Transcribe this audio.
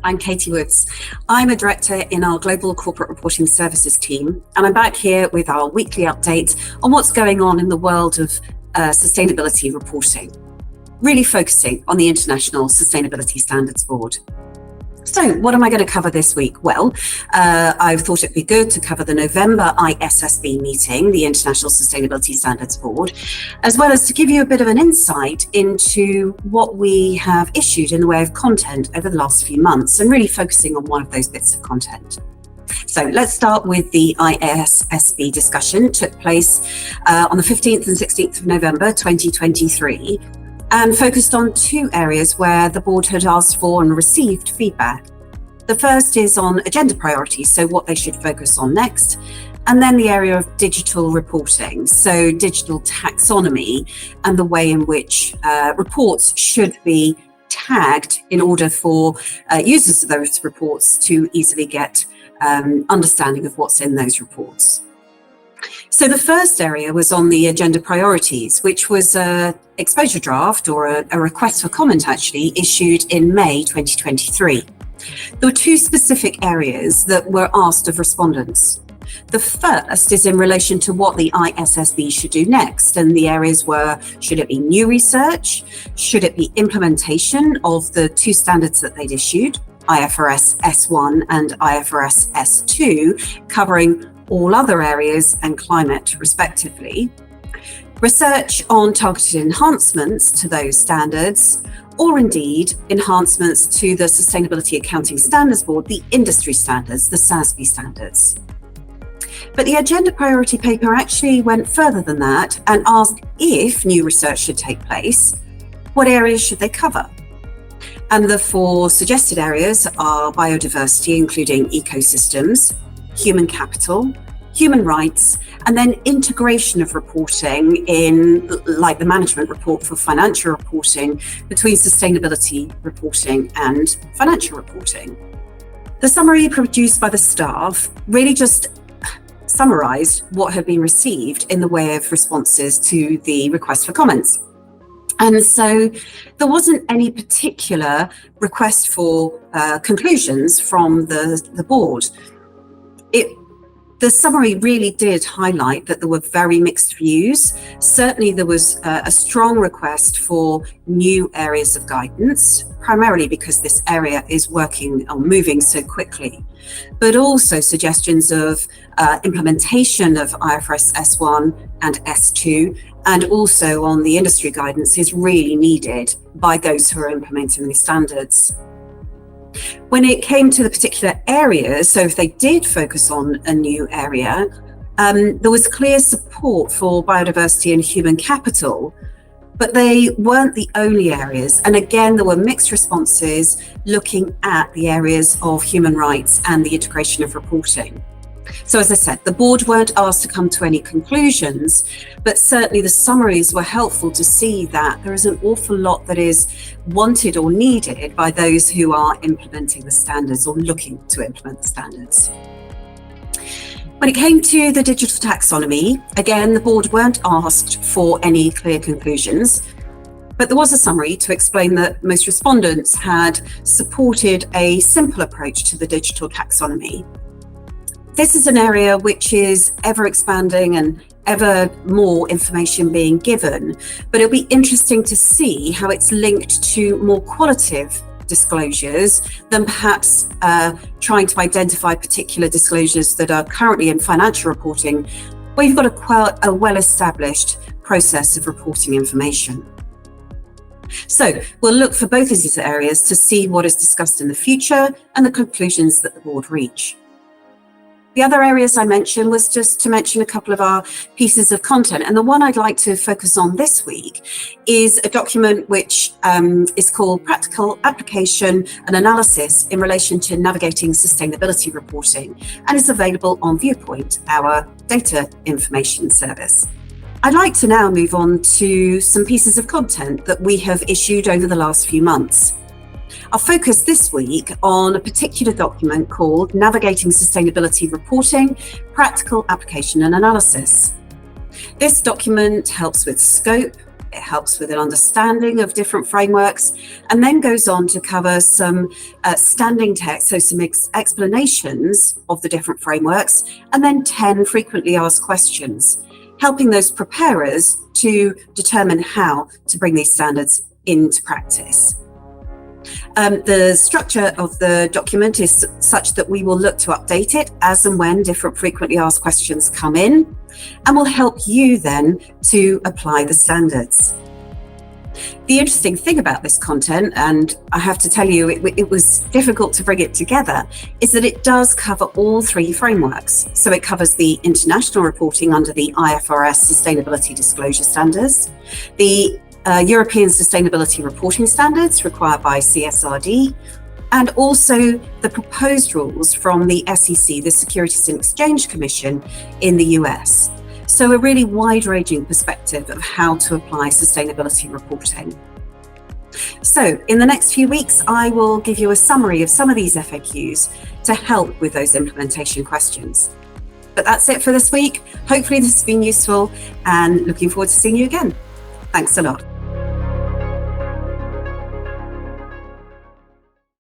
I'm Katie Woods. I'm a director in our Global Corporate Reporting Services team, and I'm back here with our weekly update on what's going on in the world of sustainability reporting, really focusing on the International Sustainability Standards Board. So what am I going to cover this week? Well, I thought it'd be good to cover the November ISSB meeting, the International Sustainability Standards Board, as well as to give you a bit of an insight into what we have issued in the way of content over the last few months, and really focusing on one of those bits of content. So let's start with the ISSB discussion. It took place on the 15th and 16th of November 2023. And focused on two areas where the board had asked for and received feedback. The first is on agenda priorities, so what they should focus on next, and then the area of digital reporting, so digital taxonomy and the way in which reports should be tagged in order for users of those reports to easily get understanding of what's in those reports. So the first area was on the agenda priorities, which was an exposure draft or a request for comment actually issued in May 2023. There were two specific areas that were asked of respondents. The first is in relation to what the ISSB should do next, and the areas were, should it be new research? Should it be implementation of the two standards that they'd issued, IFRS S1 and IFRS S2, covering all other areas and climate respectively, research on targeted enhancements to those standards, or indeed enhancements to the Sustainability Accounting Standards Board, the industry standards, the ISSB standards. But the agenda priority paper actually went further than that and asked if new research should take place, what areas should they cover? And the four suggested areas are biodiversity, including ecosystems, human capital, human rights, and then integration of reporting in, like the management report for financial reporting, between sustainability reporting and financial reporting. The summary produced by the staff really just summarised what had been received in the way of responses to the request for comments. And so there wasn't any particular request for conclusions from the board. The summary really did highlight that there were very mixed views. Certainly there was a strong request for new areas of guidance, primarily because this area is working or moving so quickly, but also suggestions of implementation of IFRS S1 and S2, and also on the industry guidance is really needed by those who are implementing these standards. When it came to the particular areas, so if they did focus on a new area, there was clear support for biodiversity and human capital, but they weren't the only areas. And again, there were mixed responses looking at the areas of human rights and the integration of reporting. So as I said, the board weren't asked to come to any conclusions, but certainly the summaries were helpful to see that there is an awful lot that is wanted or needed by those who are implementing the standards or looking to implement the standards. When it came to the digital taxonomy, again, the board weren't asked for any clear conclusions, but there was a summary to explain that most respondents had supported a simple approach to the digital taxonomy. This is an area which is ever expanding and ever more information being given, but it'll be interesting to see how it's linked to more qualitative disclosures than perhaps trying to identify particular disclosures that are currently in financial reporting, where you've got a well-established process of reporting information. So we'll look for both of these areas to see what is discussed in the future and the conclusions that the board reach. The other areas I mentioned was just to mention a couple of our pieces of content. And the one I'd like to focus on this week is a document which is called Practical Application and Analysis in relation to navigating sustainability reporting, and is available on Viewpoint, our data information service. I'd like to now move on to some pieces of content that we have issued over the last few months. I'll focus this week on a particular document called Navigating Sustainability Reporting, Practical Application and Analysis. This document helps with scope, It helps with an understanding of different frameworks, and then goes on to cover some standing text, so some explanations of the different frameworks, and then 10 frequently asked questions, helping those preparers to determine how to bring these standards into practice. The structure of the document is such that we will look to update it as and when different frequently asked questions come in, and will help you then to apply the standards. The interesting thing about this content, and I have to tell you, it was difficult to bring it together, is that it does cover all three frameworks. So it covers the international reporting under the IFRS Sustainability Disclosure Standards, the European Sustainability Reporting Standards required by CSRD, and also the proposed rules from the SEC, the Securities and Exchange Commission in the US. So a really wide-ranging perspective of how to apply sustainability reporting. So in the next few weeks, I will give you a summary of some of these FAQs to help with those implementation questions. But that's it for this week. Hopefully this has been useful, and looking forward to seeing you again. Thanks a lot.